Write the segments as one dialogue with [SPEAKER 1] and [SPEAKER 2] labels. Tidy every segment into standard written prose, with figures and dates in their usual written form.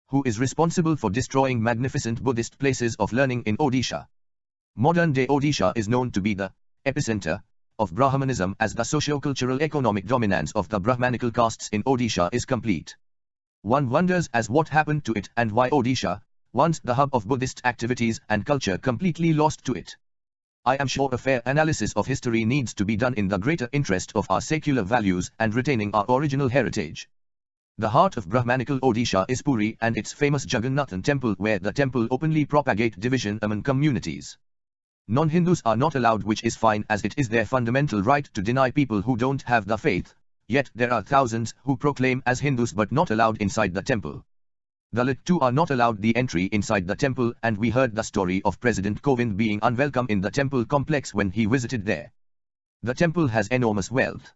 [SPEAKER 1] who is responsible for destroying magnificent Buddhist places of learning in Odisha. Modern-day Odisha is known to be the epicentre of Brahmanism, as the socio-cultural economic dominance of the Brahmanical castes in Odisha is complete. One wonders as what happened to it and why Odisha, once the hub of Buddhist activities and culture, completely lost to it. I am sure a fair analysis of history needs to be done in the greater interest of our secular values and retaining our original heritage. The heart of Brahmanical Odisha is Puri and its famous Jagannathan temple, where the temple openly propagate division among communities. Non-Hindus are not allowed, which is fine, as it is their fundamental right to deny people who don't have the faith, yet there are thousands who proclaim as Hindus but not allowed inside the temple. Dalit too are not allowed the entry inside the temple, and we heard the story of President Kovind being unwelcome in the temple complex when he visited there. The temple has enormous wealth.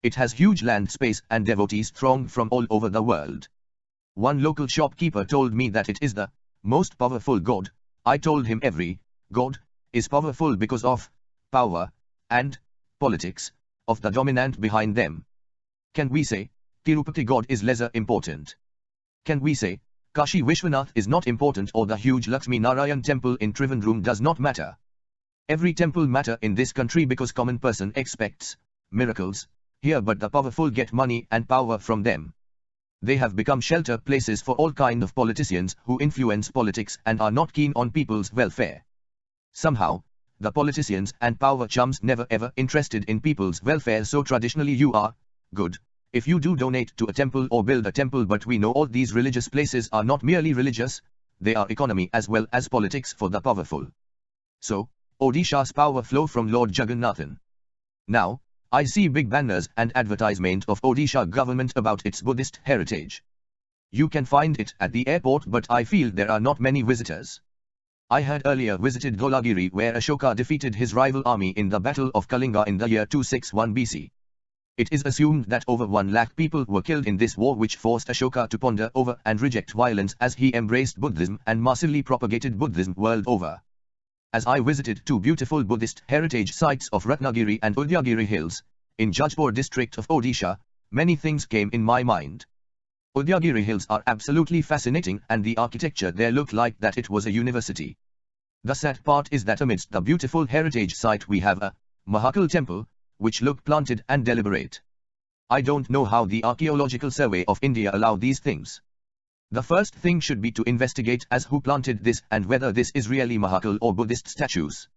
[SPEAKER 1] It has huge land space and devotees throng from all over the world. One local shopkeeper told me that it is the most powerful god. I told him every god is powerful because of power and politics of the dominant behind them. Can we say Tirupati god is lesser important? Can we say Kashi Vishwanath is not important, or the huge Lakshmi Narayan temple in Trivandrum does not matter? Every temple matter in this country because common person expects miracles here, but the powerful get money and power from them. They have become shelter places for all kind of politicians who influence politics and are not keen on people's welfare. Somehow, the politicians and power chums never ever interested in people's welfare, so traditionally you are good if you do donate to a temple or build a temple, but we know all these religious places are not merely religious, they are economy as well as politics for the powerful. So, Odisha's power flow from Lord Jagannathan. Now, I see big banners and advertisement of Odisha government about its Buddhist heritage. You can find it at the airport, but I feel there are not many visitors. I had earlier visited Dhaulagiri, where Ashoka defeated his rival army in the Battle of Kalinga in the year 261 BC. It is assumed that over 1 lakh people were killed in this war, which forced Ashoka to ponder over and reject violence as he embraced Buddhism and massively propagated Buddhism world over. As I visited 2 beautiful Buddhist heritage sites of Ratnagiri and Udayagiri hills, in Jajpur district of Odisha, many things came in my mind. Udayagiri hills are absolutely fascinating, and the architecture there looked like that it was a university. The sad part is that amidst the beautiful heritage site we have a Mahakal temple, which look planted and deliberate. I don't know how the Archaeological Survey of India allow these things. The first thing should be to investigate as who planted this and whether this is really Mahakal or Buddhist statues.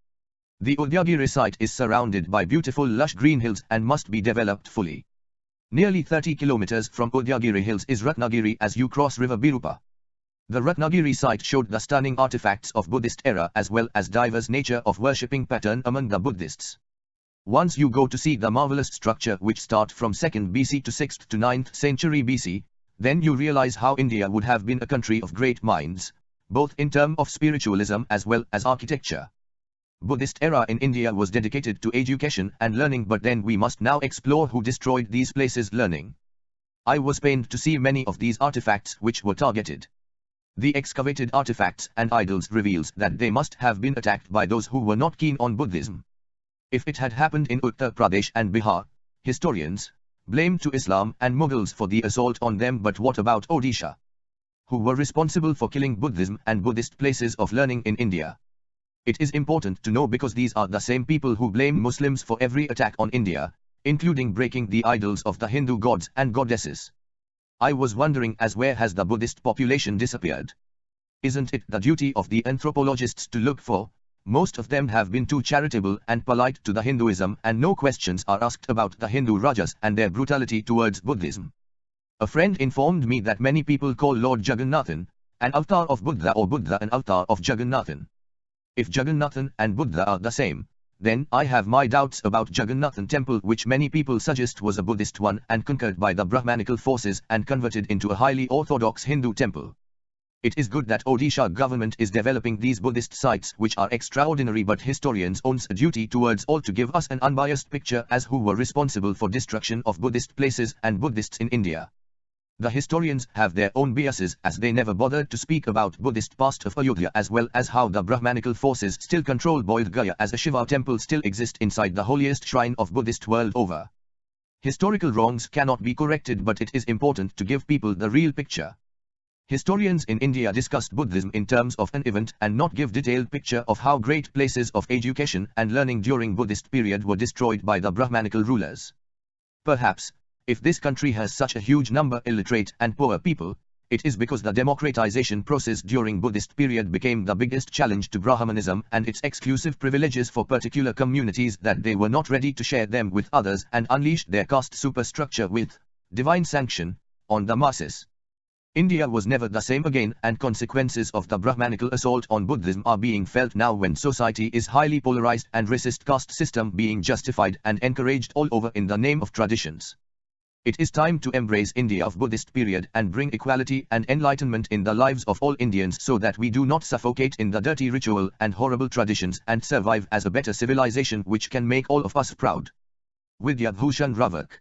[SPEAKER 1] The Udayagiri site is surrounded by beautiful lush green hills and must be developed fully. Nearly 30 kilometers from Udayagiri hills is Ratnagiri as you cross river Birupa. The Ratnagiri site showed the stunning artifacts of Buddhist era as well as diverse nature of worshipping pattern among the Buddhists. Once you go to see the marvelous structure which start from 2nd BC to 6th to 9th century BC, then you realize how India would have been a country of great minds, both in terms of spiritualism as well as architecture. Buddhist era in India was dedicated to education and learning, but then we must now explore who destroyed these places' learning. I was pained to see many of these artifacts which were targeted. The excavated artifacts and idols reveals that they must have been attacked by those who were not keen on Buddhism. If it had happened in Uttar Pradesh and Bihar, historians blame to Islam and Mughals for the assault on them, but what about Odisha, who were responsible for killing Buddhism and Buddhist places of learning in India? It is important to know because these are the same people who blame Muslims for every attack on India, including breaking the idols of the Hindu gods and goddesses. I was wondering as where has the Buddhist population disappeared? Isn't it the duty of the anthropologists to look for? Most of them have been too charitable and polite to the Hinduism, and no questions are asked about the Hindu Rajas and their brutality towards Buddhism. A friend informed me that many people call Lord Jagannathan an avatar of Buddha or Buddha an avatar of Jagannathan. If Jagannathan and Buddha are the same, then I have my doubts about Jagannathan temple, which many people suggest was a Buddhist one and conquered by the Brahmanical forces and converted into a highly orthodox Hindu temple. It is good that Odisha government is developing these Buddhist sites which are extraordinary, but historians owns a duty towards all to give us an unbiased picture as who were responsible for destruction of Buddhist places and Buddhists in India. The historians have their own biases as they never bothered to speak about Buddhist past of Ayodhya as well as how the Brahmanical forces still control Bodh Gaya as a Shiva temple still exists inside the holiest shrine of Buddhist world over. Historical wrongs cannot be corrected, but it is important to give people the real picture. Historians in India discussed Buddhism in terms of an event and not give detailed picture of how great places of education and learning during Buddhist period were destroyed by the Brahmanical rulers. Perhaps, if this country has such a huge number illiterate and poor people, it is because the democratization process during Buddhist period became the biggest challenge to Brahmanism and its exclusive privileges for particular communities that they were not ready to share them with others and unleashed their caste superstructure with divine sanction on the masses. India was never the same again, and consequences of the Brahmanical assault on Buddhism are being felt now when society is highly polarized and racist caste system being justified and encouraged all over in the name of traditions. It is time to embrace India of Buddhist period and bring equality and enlightenment in the lives of all Indians so that we do not suffocate in the dirty ritual and horrible traditions and survive as a better civilization which can make all of us proud. Vidya Bhushan Ravak.